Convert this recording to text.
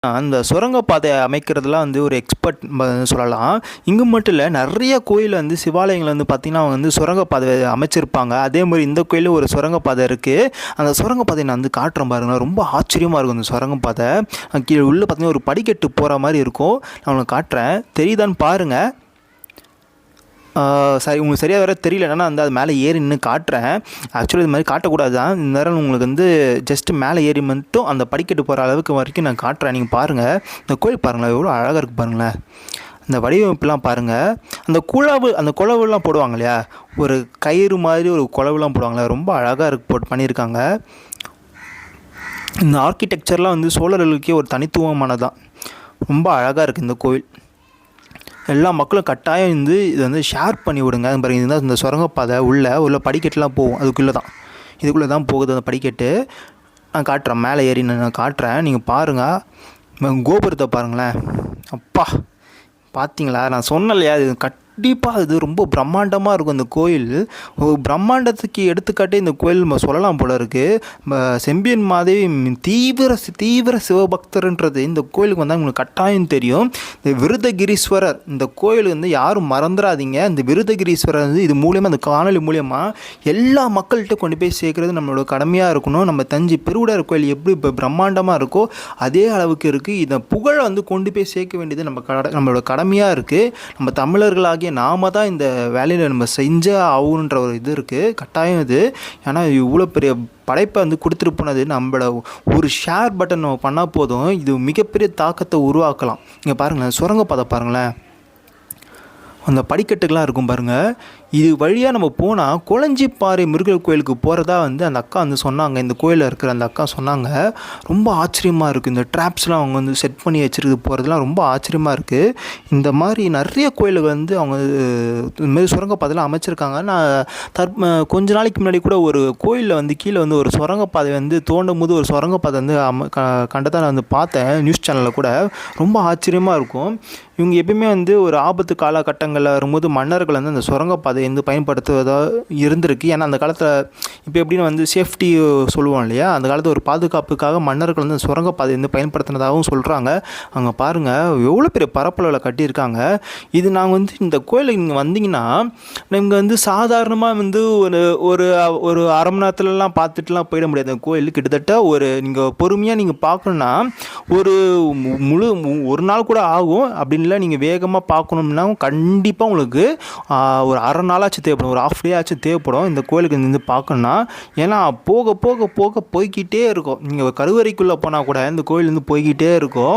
அந்த சுரங்கப்பாதை அமைக்கிறதுலாம் ஒரு எக்ஸ்பர்ட் சொல்லலாம். இங்கே மட்டும் இல்லை, நிறைய கோயில் சிவாலயங்கள் பார்த்தீங்கன்னா அவங்க சுரங்கப்பாதை அமைச்சிருப்பாங்க. அதே மாதிரி இந்த கோயிலும் ஒரு சுரங்கப்பாதை இருக்குது. அந்த சுரங்கப்பாதை நான் காட்டுறேன் பாருங்களேன். ரொம்ப ஆச்சரியமாக இருக்கும் அந்த சுரங்கப்பாதை. கீழே உள்ளே பார்த்தீங்கன்னா ஒரு படிக்கட்டு போகிற மாதிரி இருக்கும். நான் உங்களுக்கு காட்டுறேன், தெரியுதான்னு பாருங்கள். சரி, உங்களுக்கு சரியாக வேறு தெரியல. என்னன்னா அது மேலே ஏறி நின்று காட்டுறேன். ஆக்சுவலி இது மாதிரி காட்டக்கூடாது தான். இந்த நேரம் உங்களுக்கு ஜஸ்ட்டு மேலே ஏறி மட்டும் அந்த படிக்கட்டு போகிற அளவுக்கு வரைக்கும் நான் காட்டுறேன். நீங்கள் பாருங்கள், இந்த கோயில் பாருங்களேன், எவ்வளோ அழகாக இருக்குது பாருங்களேன். இந்த வடிவமைப்புலாம் பாருங்கள். அந்த குழவுலாம் போடுவாங்க இல்லையா, ஒரு கயிறு மாதிரி ஒரு குழவுலாம் போடுவாங்களே, ரொம்ப அழகாக போட்டு பண்ணியிருக்காங்க. இந்த ஆர்கிடெக்சர்லாம் சோழர்களுக்கே ஒரு தனித்துவமானதான். ரொம்ப அழகாக இருக்குது இந்த கோவில். எல்லா மக்களும் கட்டாயம் இதை ஷேர் பண்ணி விடுங்க. பாருங்கள், இதுதான் இந்த சுரங்கப்பாதை உள்ள படிக்கட்டுலாம் போகும். இதுக்குள்ளே தான் போகுது அந்த படிக்கட்டு. நான் காட்டுறேன், மேலே ஏறி நான் காட்டுறேன். நீங்கள் பாருங்கள், கோபுரத்தை பாருங்களேன். அப்பா, பார்த்தீங்களா? நான் சொன்னேன் இல்லையா, இது கண்டிப்பாக இது ரொம்ப பிரம்மாண்டமாக இருக்கும் இந்த கோயில். பிரம்மாண்டத்துக்கு எடுத்துக்காட்டே இந்த கோயில் நம்ம சொல்லலாம் போல இருக்குது. செம்பியன் மாதேவி தீவிர சிவபக்தர்ன்றது இந்த கோயிலுக்கு உங்களுக்கு கட்டாயம் தெரியும். இந்த விருதகிரீஸ்வரர் இந்த கோயில் யாரும் மறந்துடாதீங்க. இந்த விருதகிரீஸ்வரர் இது மூலியமாக, அந்த காணொலி மூலியமாக எல்லா மக்கள்கிட்ட கொண்டு போய் சேர்க்குறது நம்மளோட கடமையாக இருக்கணும். நம்ம தஞ்சை பெருவுடையார் கோயில் எப்படி இப்போ பிரம்மாண்டமாக இருக்கோ அதே அளவுக்கு இருக்குது. இதை புகழை கொண்டு போய் சேர்க்க வேண்டியது நம்மளோட கடமையாக இருக்குது. நம்ம தமிழர்களாகிய நாம தான் இந்த வேலையில் நம்ம செஞ்சே ஆகணுன்ற ஒரு இது இருக்குது, கட்டாயம் இது. ஏன்னா இவ்வளோ பெரிய படைப்பை கொடுத்துட்டு போனது நம்மளோட ஒரு ஷேர் பட்டன் நம்ம பண்ணால் போதும், இது மிகப்பெரிய தாக்கத்தை உருவாக்கலாம். இங்கே பாருங்களேன், சுரங்கப்பாதை பாருங்களேன், அந்த படிக்கட்டுக்கெலாம் இருக்கும் பாருங்கள். இது வழியாக நம்ம போனால் குளஞ்சிப்பாறை முருகர் கோயிலுக்கு போகிறதா அந்த அக்கா சொன்னாங்க. இந்த கோயிலில் இருக்கிற அந்த அக்கா சொன்னாங்க. ரொம்ப ஆச்சரியமாக இருக்குது. இந்த ட்ராப்ஸ்லாம் அவங்க செட் பண்ணி வச்சுருக்கு போகிறதுலாம் ரொம்ப ஆச்சரியமாக இருக்குது. இந்த மாதிரி நிறைய கோயிலுக்கு அவங்க இதுமாரி சுரங்கப்பாதைலாம் அமைச்சிருக்காங்க. நான் கொஞ்ச நாளைக்கு முன்னாடி கூட ஒரு கோயிலில் கீழே ஒரு சுரங்கப்பாதை தோண்டும் போது ஒரு சுரங்கப்பாதை கண்டதாக நான் பார்த்தேன் நியூஸ் சேனலில் கூட. ரொம்ப ஆச்சரியமாக இருக்கும். இவங்க எப்பயுமே ஒரு ஆபத்து காலகட்டங்களில் வரும்போது மன்னர்கள் அந்த சுரங்கப்பாதை பயன்படுத்துவதாக இருந்திருக்கு. ஏன்னா அந்த காலத்தில் இப்போ எப்படின்னு சேஃப்டி சொல்லுவோம் இல்லையா, அந்த காலத்தில் ஒரு பாதுகாப்புக்காக மன்னர்கள் சுரங்கப்பாதை பயன்படுத்தினதாகவும் சொல்கிறாங்க. அங்கே பாருங்கள், எவ்வளோ பெரிய பரப்பளவில் கட்டியிருக்காங்க. இது நாங்கள் இந்த கோயிலுக்கு நீங்கள் வந்தீங்கன்னா நீங்கள் சாதாரணமாக ஒரு அரை மணி நேரத்துலலாம் பார்த்துட்டுலாம் போயிட முடியாது. அந்த கோயில் கிட்டத்தட்ட நீங்கள் பொறுமையாக நீங்கள் பார்க்கணுன்னா ஒரு நாள் கூட ஆகும். அப்படின்னு இல்லை, நீங்கள் வேகமாக பார்க்கணும்னா கண்டிப்பாக உங்களுக்கு ஒரு அரை நாளாச்சும் தேவைப்படும், ஒரு ஹாஃப் டே ஆச்சும் தேவைப்படும் இந்த கோயிலுக்கு பார்க்கணுன்னா. ஏன்னா போக போக போக போய்கிட்டே இருக்கும். நீங்கள் கருவறைக்குள்ளே போனால் கூட இந்த கோயில் போய்கிட்டே இருக்கும்.